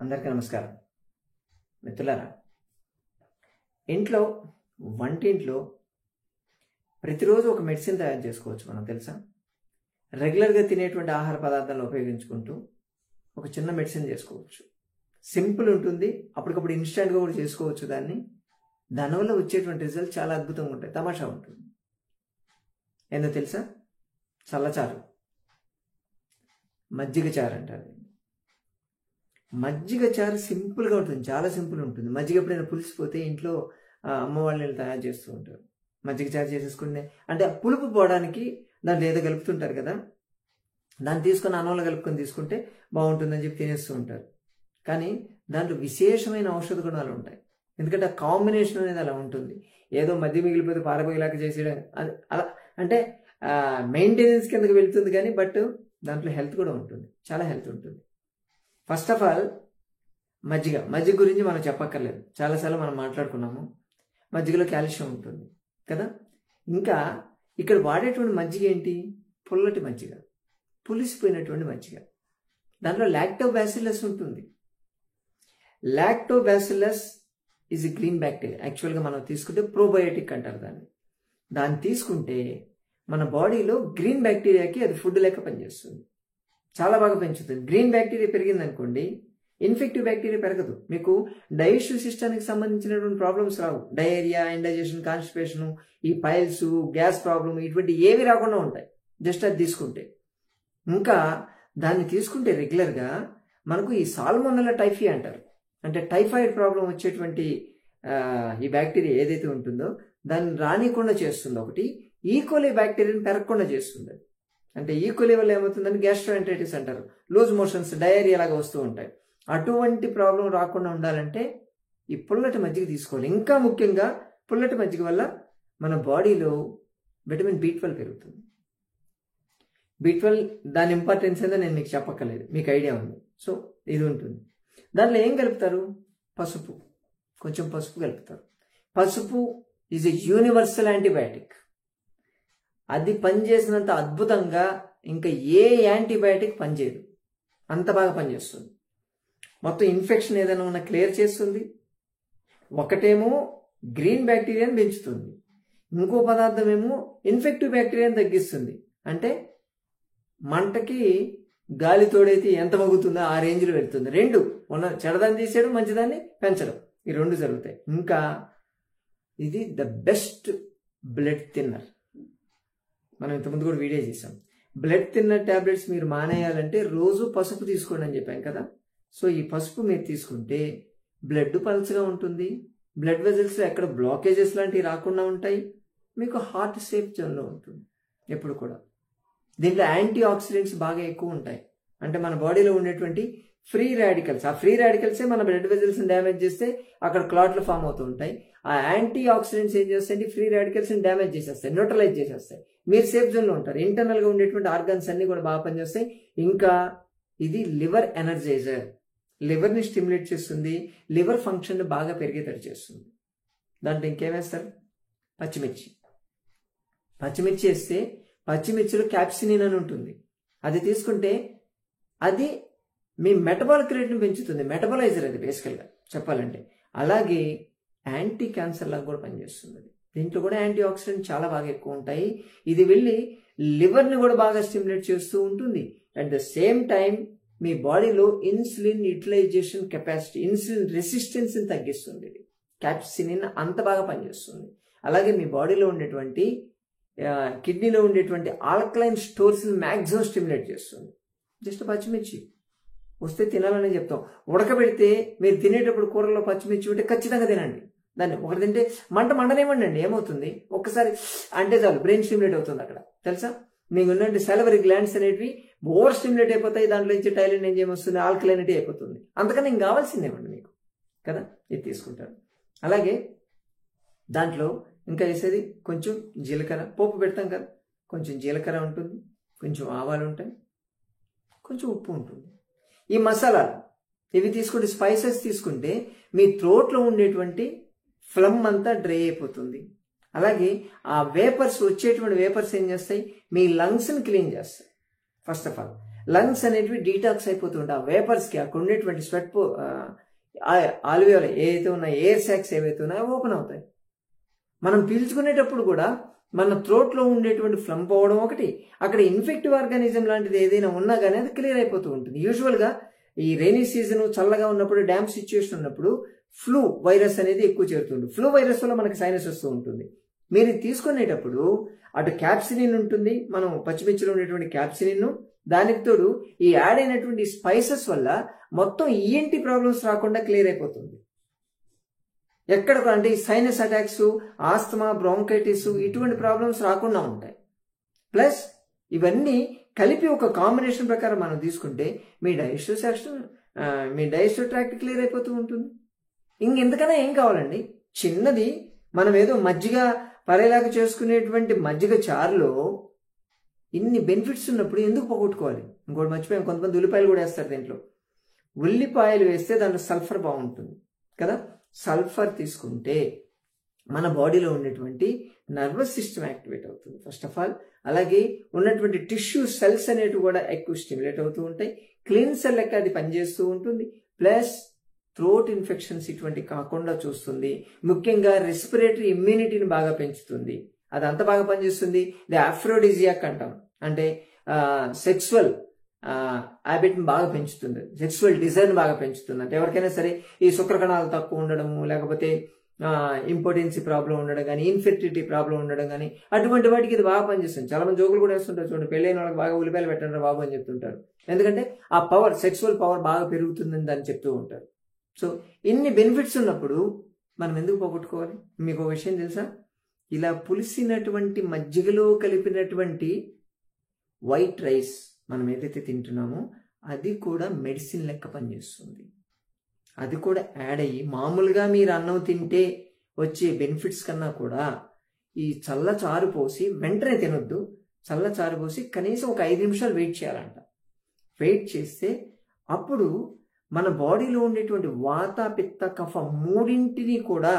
అందరికీ నమస్కారం. మిత్రులారా, ఇంట్లో వంటింట్లో ప్రతిరోజు ఒక మెడిసిన్ తయారు చేసుకోవచ్చు. మనం తెలుసా, రెగ్యులర్గా తినేటువంటి ఆహార పదార్థాలను ఉపయోగించుకుంటూ ఒక చిన్న మెడిసిన్ చేసుకోవచ్చు. సింపుల్ ఉంటుంది, అప్పటికప్పుడు ఇన్స్టెంట్గా కూడా చేసుకోవచ్చు. దానివల్ల వచ్చేటువంటి రిజల్ట్ చాలా అద్భుతంగా ఉంటాయి, తమాషా ఉంటుంది. ఏందో తెలుసా? చల్లచారు, మజ్జిగ చారు అంటారు. మజ్జిగ చారు సింపుల్గా ఉంటుంది, చాలా సింపుల్ ఉంటుంది. మజ్జిగ ఎప్పుడైనా పులిసిపోతే ఇంట్లో అమ్మ వాళ్ళు తయారు చేస్తూ ఉంటారు. మజ్జిగ చారు చేసేసుకునే అంటే పులుపు పోవడానికి దాంట్లో ఏదో కలుపుతుంటారు కదా, దాన్ని తీసుకొని అన్నంలో కలుపుకొని తీసుకుంటే బాగుంటుందని చెప్పి తినేస్తూ ఉంటారు. కానీ దాంట్లో విశేషమైన ఔషధ గుణాలు ఉంటాయి. ఎందుకంటే ఆ కాంబినేషన్ అనేది అలా ఉంటుంది. ఏదో మధ్య మిగిలిపోతే పారబోయేలాగా చేసేయడం అలా అంటే మెయింటెనెన్స్ కిందకి వెళ్తుంది. కానీ బట్ దాంట్లో హెల్త్ కూడా ఉంటుంది, చాలా హెల్త్ ఉంటుంది. ఫస్ట్ ఆఫ్ ఆల్ మజ్జిగ గురించి మనం చెప్పక్కర్లేదు, చాలాసార్లు మనం మాట్లాడుకున్నాము. మజ్జిగలో కాల్షియం ఉంటుంది కదా. ఇంకా ఇక్కడ వాడేటువంటి మజ్జిగ ఏంటి? పుల్లటి మజ్జిగ, పులిసిపోయినటువంటి మజ్జిగ. దాంట్లో లాక్టోబాసిల్లస్ ఉంటుంది. Lactobacillus is a green bacteria. యాక్చువల్గా మనం తీసుకుంటే ప్రోబయోటిక్ అంటారు దాన్ని తీసుకుంటే మన బాడీలో గ్రీన్ బ్యాక్టీరియాకి అది ఫుడ్ లెక్క పనిచేస్తుంది, చాలా బాగా పెంచుతుంది. గ్రీన్ బ్యాక్టీరియా పెరిగిందనుకోండి, ఇన్ఫెక్టివ్ బ్యాక్టీరియా పెరగదు. మీకు డైజెస్టివ్ సిస్టానికి సంబంధించినటువంటి ప్రాబ్లమ్స్ రావు. డయేరియా, ఇండైజెషన్, కాన్స్టిపేషన్, ఈ పైల్స్, గ్యాస్ ప్రాబ్లమ్, ఇటువంటి ఏవి రాకుండా ఉంటాయి జస్ట్ అది తీసుకుంటే. ఇంకా దాన్ని తీసుకుంటే రెగ్యులర్గా మనకు ఈ సాల్మోనెల్లా టైఫీ అంటారు, అంటే టైఫాయిడ్ ప్రాబ్లం వచ్చేటువంటి ఈ బ్యాక్టీరియా ఏదైతే ఉంటుందో దాన్ని రానికుండా చేస్తుంది. ఒకటి ఈకోలీ బ్యాక్టీరియాని పెరగకుండా చేస్తుంది. అంటే ఈకోలీ వల్ల ఏమవుతుందని గ్యాస్ట్రోఎంటరైటిస్ అంటారు, లూజ్ మోషన్స్, డయేరియా లాగా వస్తూ ఉంటాయి. అటువంటి ప్రాబ్లం రాకుండా ఉండాలంటే ఈ పుల్లటి మజ్జిగ తీసుకోవాలి. ఇంకా ముఖ్యంగా పుల్లటి మజ్జిగ వల్ల మన బాడీలో విటమిన్ B12 పెరుగుతుంది. B12 దాని ఇంపార్టెన్స్ ఏందో నేను మీకు చెప్పక్కర్లేదు, మీకు ఐడియా ఉంది. సో ఇది ఉంటుంది. దాంట్లో ఏం కలుపుతారు? పసుపు, కొంచెం పసుపు కలుపుతారు. పసుపు ఈజ్ ఎ యూనివర్సల్ యాంటీబయాటిక్. అది పనిచేసినంత అద్భుతంగా ఇంకా ఏ యాంటీబయాటిక్ పనిచేయదు, అంత బాగా పనిచేస్తుంది. మొత్తం ఇన్ఫెక్షన్ ఏదైనా ఉన్నా క్లియర్ చేస్తుంది. ఒకటేమో గ్రీన్ బ్యాక్టీరియాని పెంచుతుంది, ఇంకో పదార్థం ఏమో ఇన్ఫెక్టివ్ బ్యాక్టీరియాని తగ్గిస్తుంది. అంటే మంటకి గాలి తోడైతే ఎంత మగ్గుతుందో ఆ రేంజ్లో వెళ్తుంది. రెండు ఉన్న చెడదాన్ని తీసేయడం, మంచిదాన్ని పెంచడం, ఈ రెండు జరుగుతాయి. ఇంకా ఇది ద బెస్ట్ బ్లడ్ థిన్నర్. మనం ఇంతకుముందు కూడా వీడియో చేసాం. బ్లడ్ థిన్నర్ ట్యాబ్లెట్స్ మీరు మానేయాలంటే రోజు పసుపు తీసుకోండి అని చెప్పాం కదా. సో ఈ పసుపు మీరు తీసుకుంటే బ్లడ్ పల్స్గా ఉంటుంది, బ్లడ్ వెజల్స్లో ఎక్కడ బ్లాకేజెస్ లాంటివి రాకుండా ఉంటాయి, మీకు హార్ట్ సేఫ్ జోన్లో ఉంటుంది ఎప్పుడు కూడా. దీంట్లో యాంటీ ఆక్సిడెంట్స్ బాగా ఎక్కువ ఉంటాయి. అంటే మన బాడీలో ఉండేటువంటి ఫ్రీ రాడికల్స్, ఆ ఫ్రీ రాడికల్సే మన బ్లడ్ వెజల్స్ని డ్యామేజ్ చేస్తే అక్కడ క్లాట్లు ఫామ్ అవుతూ ఉంటాయి. ఆ యాంటీ ఆక్సిడెంట్స్ ఏం చేస్తాయంటే ఫ్రీ రాడికల్స్ని డ్యామేజ్ చేసేస్తాయి, న్యూట్రలైజ్ చేసేస్తాయి. మీరు సేఫ్ జోన్లో ఉంటారు. ఇంటర్నల్గా ఉండేటువంటి ఆర్గన్స్ అన్ని కూడా బాగా పనిచేస్తాయి. ఇంకా ఇది లివర్ ఎనర్జైజర్, లివర్ని స్టిమ్యులేట్ చేస్తుంది, లివర్ ఫంక్షన్ బాగా పెరిగేటట్టు చేస్తుంది. దాంట్లో ఇంకేమేస్తారు? పచ్చిమిర్చి వేస్తే పచ్చిమిర్చిలో క్యాప్సినిన్ అని ఉంటుంది. అది తీసుకుంటే అది మీ మెటబాలిక్ రేట్ని పెంచుతుంది, మెటబలైజర్ అది బేసికల్గా చెప్పాలంటే. అలాగే యాంటీ క్యాన్సర్ లాగా కూడా పనిచేస్తుంది. దీంట్లో కూడా యాంటీ ఆక్సిడెంట్ చాలా బాగా ఎక్కువ ఉంటాయి. ఇది వెళ్ళి లివర్ని కూడా బాగా స్టిమ్యులేట్ చేస్తూ ఉంటుంది. అట్ ద సేమ్ టైం మీ బాడీలో ఇన్సులిన్ యూటిలైజేషన్ కెపాసిటీ, ఇన్సులిన్ రెసిస్టెన్స్ని తగ్గిస్తుంది. ఇది క్యాప్సినిన్ అంత బాగా పనిచేస్తుంది. అలాగే మీ బాడీలో ఉండేటువంటి కిడ్నీలో ఉండేటువంటి ఆల్కలైన్ స్టోర్స్ని మ్యాక్సిమం స్టిమ్యులేట్ చేస్తుంది. జస్ట్ పచ్చిమిర్చి వస్తే తినాలని చెప్తాం. ఉడకబెడితే మీరు తినేటప్పుడు కూరలో పచ్చిమిర్చి ఉంటే ఖచ్చితంగా తినండి. దాన్ని ఒకటి తింటే మండనేమండి, ఏమవుతుంది ఒక్కసారి అంటే చాలు బ్రెయిన్ స్టిమ్యులేట్ అవుతుంది అక్కడ. తెలుసా, మీకు ఉన్నటువంటి సెలవరీ గ్లాండ్స్ అనేవి ఓవర్ స్టిమ్యులేట్ అయిపోతాయి. దాంట్లో నుంచి టైలిన్ ఎంజైమ్ వస్తుంది, ఆల్కలైనిటీ అయిపోతుంది. అంతకని ఇంక కావాల్సిందేమండి మీకు కదా, ఇది తీసుకుంటారు. అలాగే దాంట్లో ఇంకా వేసేది కొంచెం జీలకర్ర, పోపు పెడతాం కదా, కొంచెం జీలకర్ర ఉంటుంది, కొంచెం ఆవాలు ఉంటాయి, కొంచెం ఉప్పు ఉంటుంది. ఈ మసాలాలు ఇవి తీసుకుంటే, స్పైసెస్ తీసుకుంటే మీ థ్రోట్లో ఉండేటువంటి ఫ్లమ్ అంతా డ్రై అయిపోతుంది. అలాగే ఆ వేపర్స్ వచ్చేటువంటి వేపర్స్ ఏం చేస్తాయి? మీ లంగ్స్ని క్లీన్ చేస్తాయి ఫస్ట్ ఆఫ్ ఆల్. లంగ్స్ అనేటివి డీటాక్స్ అయిపోతూ ఉంటాయి. ఆ వేపర్స్కి అక్కడ ఉండేటువంటి స్వెట్ ఆల్వియోల ఏవైతే ఉన్నాయి, ఎయిర్ సాక్స్ ఏవైతే ఉన్నాయో ఓపెన్ అవుతాయి. మనం పీల్చుకునేటప్పుడు కూడా మన థ్రోట్లో ఉండేటువంటి ఫ్లమ్ పోవడం ఒకటి, అక్కడ ఇన్ఫెక్టివ్ ఆర్గానిజం లాంటిది ఏదైనా ఉన్నా కానీ అది క్లియర్ అయిపోతూ ఉంటుంది. యూజువల్గా ఈ రైనీ సీజన్ చల్లగా ఉన్నప్పుడు, డ్యామ్ సిచ్యువేషన్ ఉన్నప్పుడు ఫ్లూ వైరస్ అనేది ఎక్కువ చేరుతుంది. ఫ్లూ వైరస్ వల్ల మనకి సైనస్ వస్తూ ఉంటుంది. మీరు తీసుకునేటప్పుడు అటు క్యాప్సినిన్ ఉంటుంది, మనం పచ్చిమిర్చిలో ఉండేటువంటి క్యాప్సినిన్, దానికి తోడు ఈ యాడ్ అయినటువంటి స్పైసెస్ వల్ల మొత్తం ఈఎన్టీ ప్రాబ్లమ్స్ రాకుండా క్లియర్ అయిపోతుంది. ఎక్కడ అంటే సైనస్ అటాక్స్, ఆస్తమా, బ్రాంకైటిస్ ఇటువంటి ప్రాబ్లమ్స్ రాకుండా ఉంటాయి. ప్లస్ ఇవన్నీ కలిపి ఒక కాంబినేషన్ ప్రకారం మనం తీసుకుంటే మీ డైజెస్టివ్ ట్రాక్ట్ క్లియర్ అయిపోతూ ఉంటుంది. ఇంకెంతకన్నా ఏం కావాలండి? చిన్నది మనం ఏదో మజ్జిగ పరేలాగా చేసుకునేటువంటి మజ్జిగ చారులో ఇన్ని బెనిఫిట్స్ ఉన్నప్పుడు ఎందుకు పోగొట్టుకోవాలి? ఇంకోటి మర్చిపోయాం, కొంతమంది ఉల్లిపాయలు కూడా వేస్తారు దీంట్లో. ఉల్లిపాయలు వేస్తే దాంట్లో సల్ఫర్ బాగుంటుంది కదా. సల్ఫర్ తీసుకుంటే మన బాడీలో ఉన్నటువంటి నర్వస్ సిస్టమ్ యాక్టివేట్ అవుతుంది ఫస్ట్ ఆఫ్ ఆల్. అలాగే ఉన్నటువంటి టిష్యూ సెల్స్ అనేవి కూడా ఎక్కువ స్టిమ్యులేట్ అవుతూ ఉంటాయి. క్లీన్సర్ లెక్క అది పనిచేస్తూ ఉంటుంది. ప్లస్ థ్రోట్ ఇన్ఫెక్షన్స్ ఇటువంటి కాకుండా చూస్తుంది. ముఖ్యంగా రెస్పిరేటరీ ఇమ్యూనిటీని బాగా పెంచుతుంది. అది అంత బాగా పనిచేస్తుంది. ఇది ఆఫ్రోడిజియాక్ అంటాం, అంటే సెక్సువల్ హ్యాబిట్ని బాగా పెంచుతుంది, సెక్సువల్ డిజైర్ బాగా పెంచుతుంది. అంటే ఎవరికైనా సరే ఈ శుక్రకణాలు తక్కువ ఉండడము, లేకపోతే ఇంపార్టెన్సీ ప్రాబ్లం ఉండడం కానీ, ఇన్ఫెర్టిలిటీ ప్రాబ్లం ఉండడం కానీ, అటువంటి వాటికి ఇది బాగా పనిచేస్తుంది. చాలా మంది జోకులు కూడా వేస్తుంటారు, చూడండి పెళ్ళైన వాళ్ళకి బాగా ఉల్లిపాయలు పెట్టండి బాబు అని చెప్తుంటారు. ఎందుకంటే ఆ పవర్, సెక్సువల్ పవర్ బాగా పెరుగుతుందని దాన్ని చెప్తూ ఉంటారు. సో ఇన్ని బెనిఫిట్స్ ఉన్నప్పుడు మనం ఎందుకు పోగొట్టుకోవాలి? మీకు ఒక విషయం తెలుసా? ఇలా పులిసినటువంటి మజ్జిగలో కలిపినటువంటి వైట్ రైస్ మనం ఏదైతే తింటున్నామో అది కూడా మెడిసిన్ లెక్క పనిచేస్తుంది. అది కూడా యాడ్ అయ్యి మామూలుగా మీరు అన్నం తింటే వచ్చే బెనిఫిట్స్ కన్నా కూడా ఈ చల్ల చారు పోసి వెంటనే తినొద్దు. చల్ల చారు పోసి కనీసం ఒక 5 నిమిషాలు వెయిట్ చేయాలంట. వెయిట్ చేస్తే అప్పుడు మన బాడీలో ఉండేటువంటి వాత, పిత్త, కఫ మూడింటిని కూడా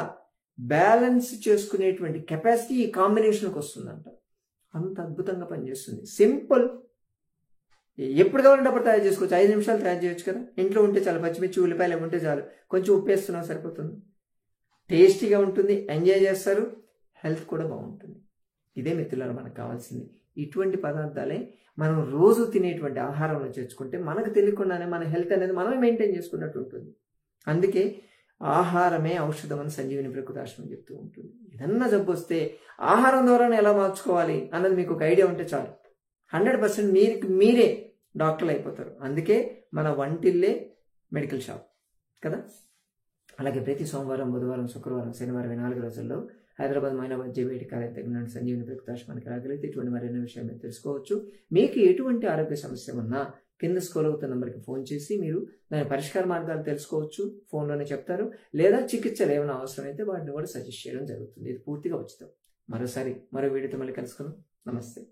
బ్యాలెన్స్ చేసుకునేటువంటి కెపాసిటీ ఈ కాంబినేషన్కి వస్తుందంట. అంత అద్భుతంగా పనిచేస్తుంది. సింపుల్, ఎప్పుడు కావాలంటే అప్పుడు తయారు చేసుకోవచ్చు. 5 నిమిషాలు తయారు చేయొచ్చు కదా. ఇంట్లో ఉంటే చాలు, పచ్చిమిర్చి ఉల్లిపాయలు ఉంటే చాలు, కొంచెం ఉప్పు వేస్తున్నా సరిపోతుంది. టేస్టీగా ఉంటుంది, ఎంజాయ్ చేస్తారు, హెల్త్ కూడా బాగుంటుంది. ఇదే మిత్రులారా మనకు కావాల్సింది. ఇటువంటి పదార్థాలే మనం రోజు తినేటువంటి ఆహారంలో చేర్చుకుంటే మనకు తెలియకుండానే మన హెల్త్ అనేది మనమే మెయింటైన్ చేసుకున్నట్టు ఉంటుంది. అందుకే ఆహారమే ఔషధం అని సంజీవిని ప్రకృతి ఆశ్రమం చెప్తూ ఉంటుంది. ఏదన్నా జబ్బు వస్తే ఆహారం ద్వారానే ఎలా మార్చుకోవాలి అన్నది మీకు ఒక ఐడియా ఉంటే చాలు, 100% మీరే డాక్టర్లు అయిపోతారు. అందుకే మన వంటిల్లే మెడికల్ షాప్ కదా. అలాగే ప్రతి సోమవారం, బుధవారం, శుక్రవారం, శనివారం 4 రోజుల్లో హైదరాబాద్ మైనాబాద్ జేబీఐటీ కాలేజ్ దగ్గర సంజీవిని ప్రకృతి ఆశ్రమానికి రాగలిగితే ఇటువంటి మరిన్ని విషయాలు మీరు తెలుసుకోవచ్చు. మీకు ఎటువంటి ఆరోగ్య సమస్య ఉన్నా కింద స్క్రోల్ అవుతున్న నెంబర్కి ఫోన్ చేసి మీరు దాని పరిష్కార మార్గాలు తెలుసుకోవచ్చు. ఫోన్లోనే చెప్తారు. లేదా చికిత్సలు ఏమైనా అవసరం అయితే వాటిని కూడా సజెస్ట్ చేయడం జరుగుతుంది. ఇది పూర్తిగా ఉచితం. మరో వీడియోతో మళ్ళీ కలుసుకుందాం. నమస్తే.